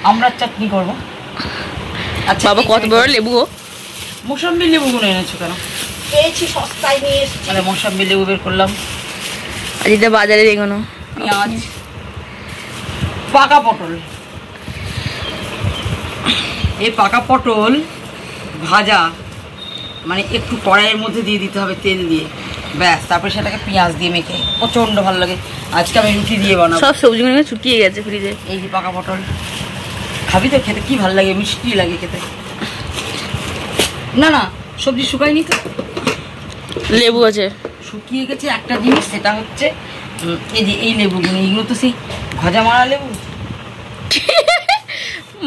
আমড়ার চাটনি করবো। আচ্ছা বাবা কত বড় লেবু, মৌসম্বি লেবুগুলো এনেছো কেন? পেয়েছি সস্তায় নিয়ে এসেছি। মানে মৌসম্বি লেবু বের করলাম। আর এটা বাজারে এগোনো পেঁয়াজ, পাকা পটল। এই পাকা পটল ভাজা, মানে একটু কড়াইয়ের মধ্যে দিয়ে দিতে হবে তেল দিয়ে, ব্যাস। তারপরে সেটাকে পেঁয়াজ দিয়ে মেখে প্রচণ্ড ভালো লাগে। আজকে আমি রুটি দিয়ে বানাবো। সব সবজিগুলো শুকিয়ে গেছে ফ্রিজে। এই যে পাকা পটল, খাবি তো? খেতে কি ভালো লাগে, মিষ্টি লাগে খেতে। না না সবজি শুকায়নি তো, লেবু আছে শুকিয়ে গেছে। একটা জিনিস সেটা হচ্ছে এই যে এই লেবুগুলো, এইগুলো তো সেই গজা মারা লেবু।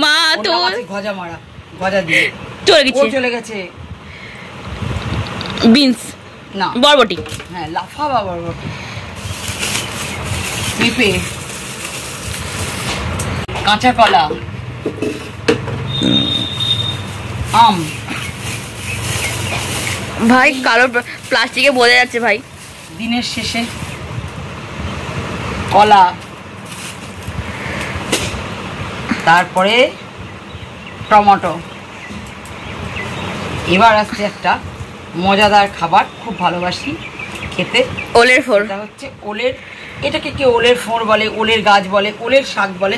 মা তো গজা মারা, গজা দিয়ে চলে গেছে। বিনস না বরবটি, হ্যাঁ লাফা বা বরবটি, পেঁপে, কাঁচা কলা, আম। ভাই কালো প্লাস্টিকে বোঝা যাচ্ছে ভাই। দিনের শেষে কলা, তারপরে টমেটো। এবার আসছে একটা মজাদার খাবার, খুব ভালোবাসি খেতে, ওলের ফোড়। এটা হচ্ছে ওলের, এটাকে কেউ ওলের ফোড় বলে, ওলের গাছ বলে, ওলের শাক বলে,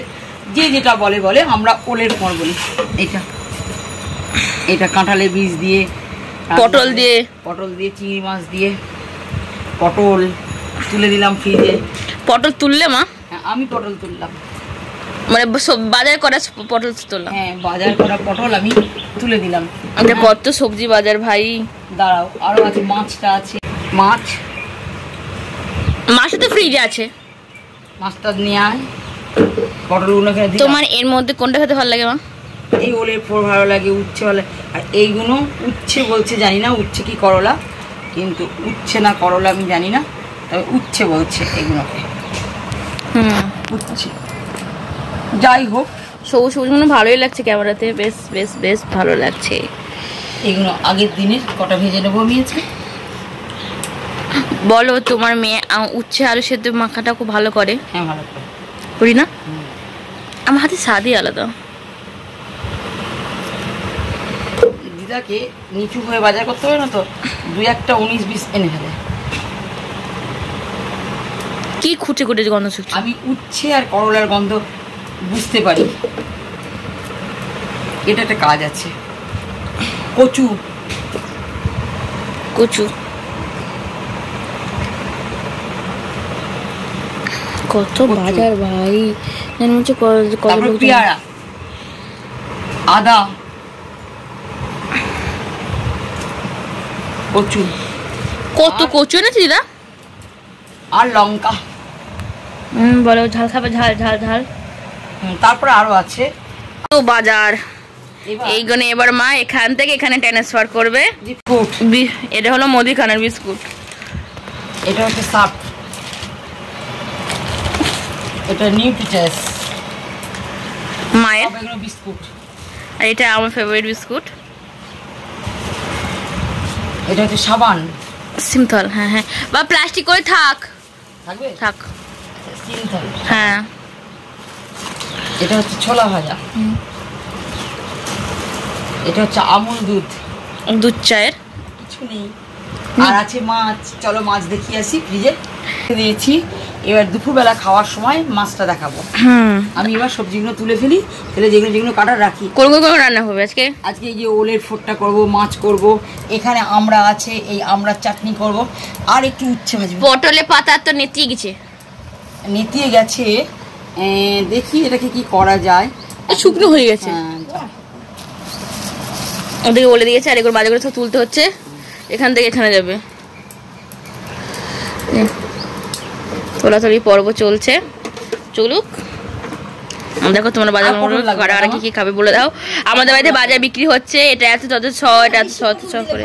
যে যেটা বলে বলে, আমরা ওলের ফোড় বলি। এটা কাঁঠালের বীজ দিয়ে, পটল দিয়ে, চিংড়ি মাছ দিয়ে। পটল তুলে দিলাম ফ্রিজে। পটল তুললে মা? হ্যাঁ আমি পটল তুললাম, মানে বাজার করা পটল তুললাম। হ্যাঁ বাজার করা পটল আমি তুলে দিলাম। এটা কত সবজি বাজার ভাই। দাঁড়াও আরো আছে, মাছটা আছে, মাছটা তো ফ্রিজে আছে, মাছটা নিয়ে আয়। পটলগুলো এখানে দিলাম। তোমার এর মধ্যে কোনটা খেতে ভালো লাগে মা? এই ওলের ফোড় ভালো লাগে, উচ্ছে ভালো লাগে। আর এইগুলো উচ্ছে বলছে, জানি না উচ্ছে কি করলা, কিন্তু উচ্ছে না করলা আমি জানি না, তবে উচ্ছে বলছে এগুলোকে। উচ্ছে যাই হোক, সবুজ সবুজগুলো ভালোই লাগছে ক্যামেরাতে, বেশ বেশ বেশ ভালো লাগছে। এগুলো আগের দিনের কটা ভেজে নেবো আমি আজকে। বলো তোমার মেয়ে উচ্ছে আলু সেদ্ধ মাখাটা খুব ভালো করে। হ্যাঁ ভালো করি না? আমার হাতে স্বাদই আলাদা। দিদাকে নিচু হয়ে বাজার করতে হবে না তো, 2-1টা 19-20 এনে ফেলে। কি খুঁটে খুঁটে গন্ধ শুকছে? আমি উচ্ছে আর করলার গন্ধ বুঝতে পারি। এটা একটা কাজ আছে। কচু, কত বাজার ভাই। পেয়ারা, আদা, কচু, কত কচু এনেছি দিদা। আর লঙ্কা। বলো ঝাল খাবে? ঝাল ঝাল ঝাল। তারপরে আরো আছে তো বাজার। এইগুলো এবার মা এখান থেকে এখানে ট্রান্সফার করবে। এটা হলো মুদিখানার বিস্কুট, এটা হচ্ছে সাপ, এটা নিউট্রিচাস মায়ের বিস্কুট, আর এটা আমার ফেভারিট বিস্কুট। এটা হচ্ছে সাবান সিমথল। হ্যাঁ হ্যাঁ বা প্লাস্টিক করে থাকবে, থাক। সিমথল। হ্যাঁ এটা হচ্ছে ছোলা ভাজা। এটা হচ্ছে আমুল দুধ চায়ের। কিছু নেই। আর আছে মাছ, চলো মাছ দেখিয়ে আসি। ফ্রিজে দিয়েছি। এবার দুপুরবেলা খাওয়ার সময় মাছটা দেখাবো। আমি এবার সবজিগুলো তুলে ফেলি, ফেলে যেগুলো কাটা রাখি। কোন রান্না হবে আজকে? আজকে এই যে ওলের ফোড়টা করব, মাছ করব, এখানে আমরা আছে, এই আমড়ার চাটনি করব, আর একটু উচ্ছে ভাজবো। পটলে পাতা তো নেতিয়ে গেছে। দেখি এটাকে কি করা যায়। শুকনো হয়ে গেছে, ওদেরকে বলে দিয়েছে। আর এগুলো বাজার করে সব তুলতে হচ্ছে, এখান থেকে এখানে যাবে। তোলাতুলি পর্ব চলছে, চলুক। দেখো তোমরা বাজার কি কি খাবে বলে দাও। আমাদের বাড়িতে বাজার বিক্রি হচ্ছে। এটা এত 6, এটা এত 6 করে।